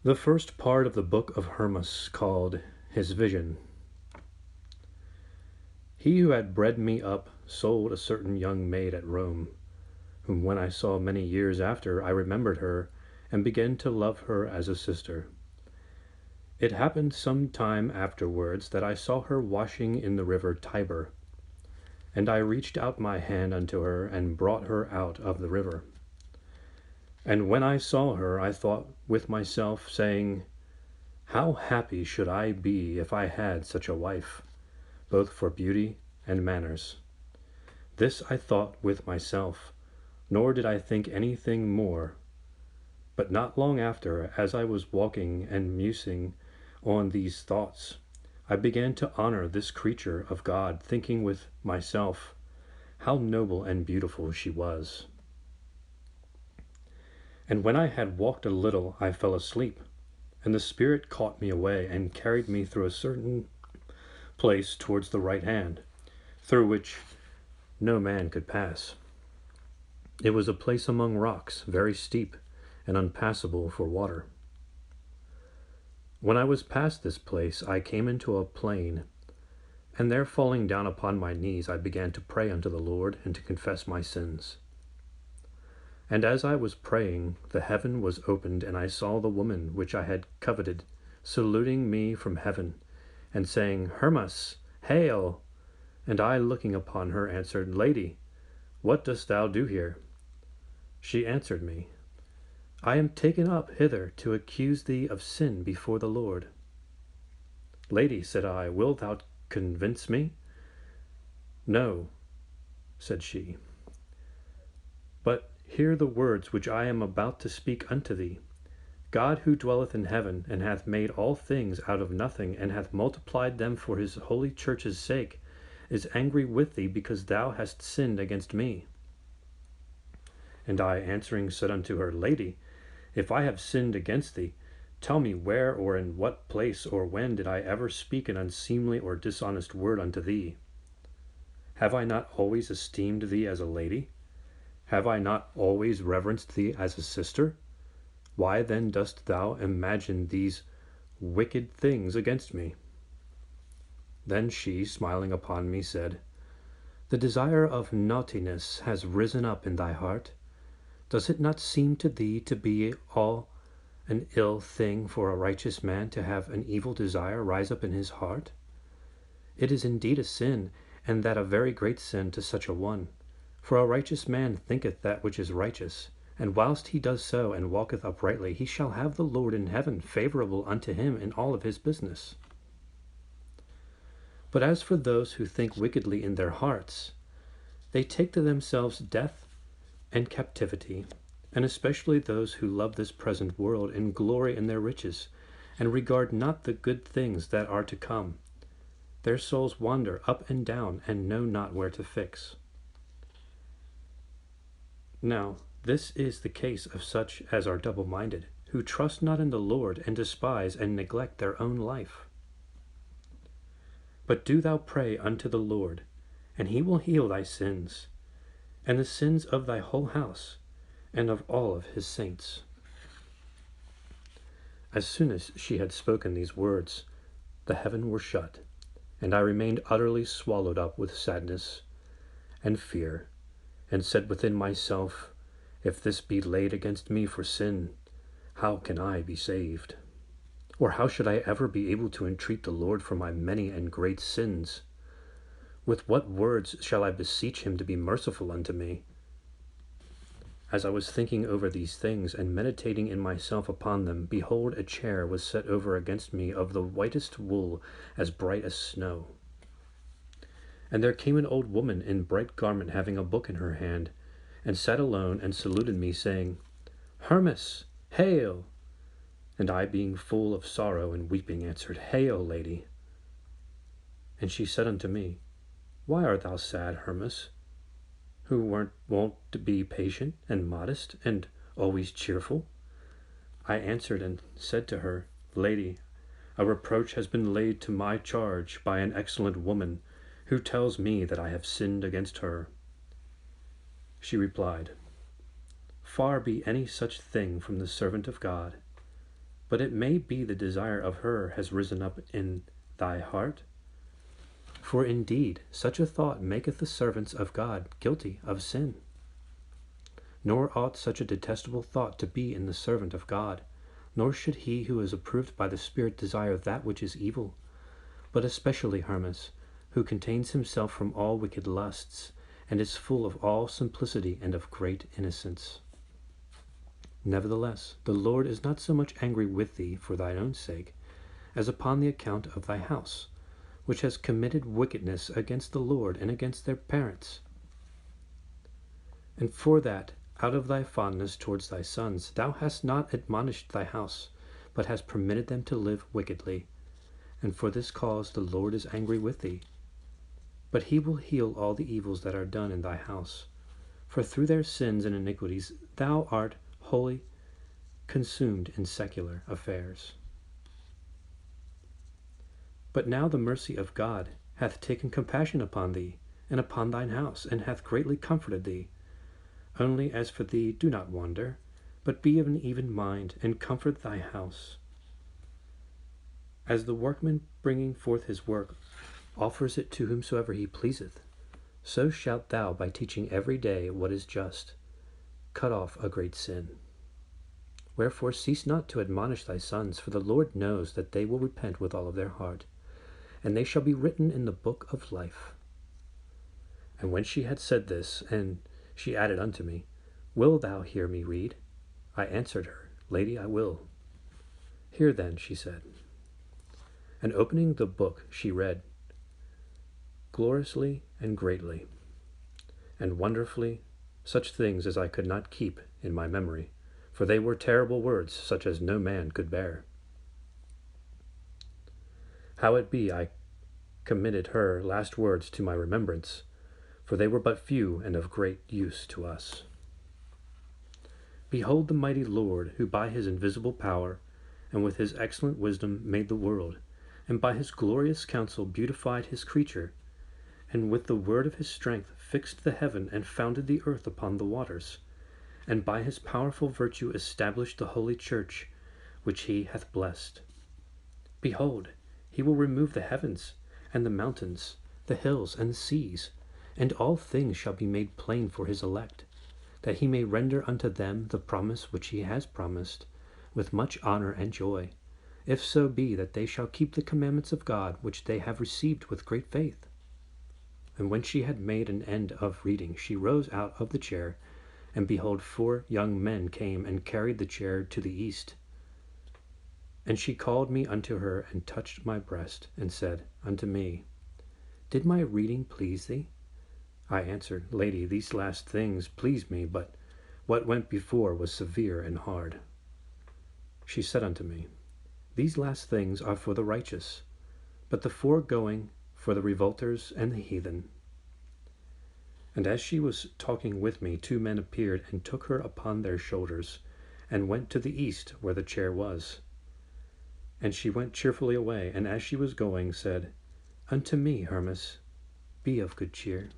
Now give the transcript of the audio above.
The first part of the book of Hermas, called His Vision. He who had bred me up sold a certain young maid at Rome, whom when I saw many years after, I remembered her, and began to love her as a sister. It happened some time afterwards that I saw her washing in the river Tiber, and I reached out my hand unto her, and brought her out of the river. And when I saw her, I thought with myself, saying, How happy should I be if I had such a wife, both for beauty and manners. This I thought with myself, nor did I think anything more. But not long after, as I was walking and musing on these thoughts, I began to honor this creature of God, thinking with myself, how noble and beautiful she was. And when I had walked a little, I fell asleep, and the Spirit caught me away and carried me through a certain place towards the right hand, through which no man could pass. It was a place among rocks, very steep and unpassable for water. When I was past this place, I came into a plain, and there falling down upon my knees, I began to pray unto the Lord and to confess my sins. And as I was praying, the heaven was opened, and I saw the woman which I had coveted, saluting me from heaven, and saying, Hermas, hail! And I, looking upon her, answered, Lady, what dost thou do here? She answered me, I am taken up hither to accuse thee of sin before the Lord. Lady, said I, wilt thou convince me? No, said she, but hear the words which I am about to speak unto thee. God, who dwelleth in heaven, and hath made all things out of nothing, and hath multiplied them for his holy church's sake, is angry with thee, because thou hast sinned against me. And I answering said unto her, Lady, if I have sinned against thee, tell me where or in what place or when did I ever speak an unseemly or dishonest word unto thee? Have I not always esteemed thee as a lady? Have I not always reverenced thee as a sister? Why then dost thou imagine these wicked things against me? Then she, smiling upon me, said, The desire of naughtiness has risen up in thy heart. Does it not seem to thee to be all an ill thing for a righteous man to have an evil desire rise up in his heart? It is indeed a sin, and that a very great sin to such a one. For a righteous man thinketh that which is righteous, and whilst he does so and walketh uprightly, he shall have the Lord in heaven favorable unto him in all of his business. But as for those who think wickedly in their hearts, they take to themselves death and captivity, and especially those who love this present world and glory in their riches, and regard not the good things that are to come. Their souls wander up and down, and know not where to fix. Now, this is the case of such as are double-minded, who trust not in the Lord, and despise and neglect their own life. But do thou pray unto the Lord, and he will heal thy sins, and the sins of thy whole house, and of all of his saints. As soon as she had spoken these words, the heaven were shut, and I remained utterly swallowed up with sadness and fear, and said within myself, If this be laid against me for sin, how can I be saved? Or how should I ever be able to entreat the Lord for my many and great sins? With what words shall I beseech him to be merciful unto me? As I was thinking over these things, and meditating in myself upon them, behold, a chair was set over against me of the whitest wool, as bright as snow. And there came an old woman in bright garment, having a book in her hand, and sat alone, and saluted me, saying, Hermas, hail! And I, being full of sorrow and weeping, answered, Hail, lady! And she said unto me, Why art thou sad, Hermas, who wont to be patient and modest, and always cheerful? I answered and said to her, Lady, a reproach has been laid to my charge by an excellent woman, who tells me that I have sinned against her. She replied, Far be any such thing from the servant of God. But it may be the desire of her has risen up in thy heart. For indeed such a thought maketh the servants of God guilty of sin. Nor ought such a detestable thought to be in the servant of God, nor should he who is approved by the Spirit desire that which is evil, but especially Hermas, who contains himself from all wicked lusts, and is full of all simplicity and of great innocence. Nevertheless, the Lord is not so much angry with thee for thine own sake, as upon the account of thy house, which has committed wickedness against the Lord and against their parents. And for that, out of thy fondness towards thy sons, thou hast not admonished thy house, but hast permitted them to live wickedly. And for this cause the Lord is angry with thee. But he will heal all the evils that are done in thy house. For through their sins and iniquities thou art wholly consumed in secular affairs. But now the mercy of God hath taken compassion upon thee, and upon thine house, and hath greatly comforted thee. Only as for thee, do not wander, but be of an even mind, and comfort thy house. As the workman bringing forth his work offers it to whomsoever he pleaseth, so shalt thou, by teaching every day what is just, cut off a great sin. Wherefore cease not to admonish thy sons, for the Lord knows that they will repent with all of their heart, and they shall be written in the book of life. And when she had said this, and she added unto me, Will thou hear me read? I answered her, Lady, I will. Hear then, she said. And opening the book, she read, Gloriously and greatly, and wonderfully, such things as I could not keep in my memory, for they were terrible words, such as no man could bear. How it be, I committed her last words to my remembrance, for they were but few and of great use to us. Behold the mighty Lord, who by his invisible power and with his excellent wisdom made the world, and by his glorious counsel beautified his creature, and with the word of his strength fixed the heaven and founded the earth upon the waters, and by his powerful virtue established the holy church, which he hath blessed. Behold, he will remove the heavens and the mountains, the hills and the seas, and all things shall be made plain for his elect, that he may render unto them the promise which he has promised, with much honor and joy, if so be that they shall keep the commandments of God which they have received with great faith. And when she had made an end of reading, she rose out of the chair, and behold, 4 young men came and carried the chair to the east. And she called me unto her, and touched my breast, and said unto me, Did my reading please thee? I answered, Lady, these last things please me, but what went before was severe and hard. She said unto me, These last things are for the righteous, but the foregoing for the revolters and the heathen. And as she was talking with me, 2 men appeared and took her upon their shoulders, and went to the east where the chair was. And she went cheerfully away, and as she was going said, Unto me, Hermas, be of good cheer.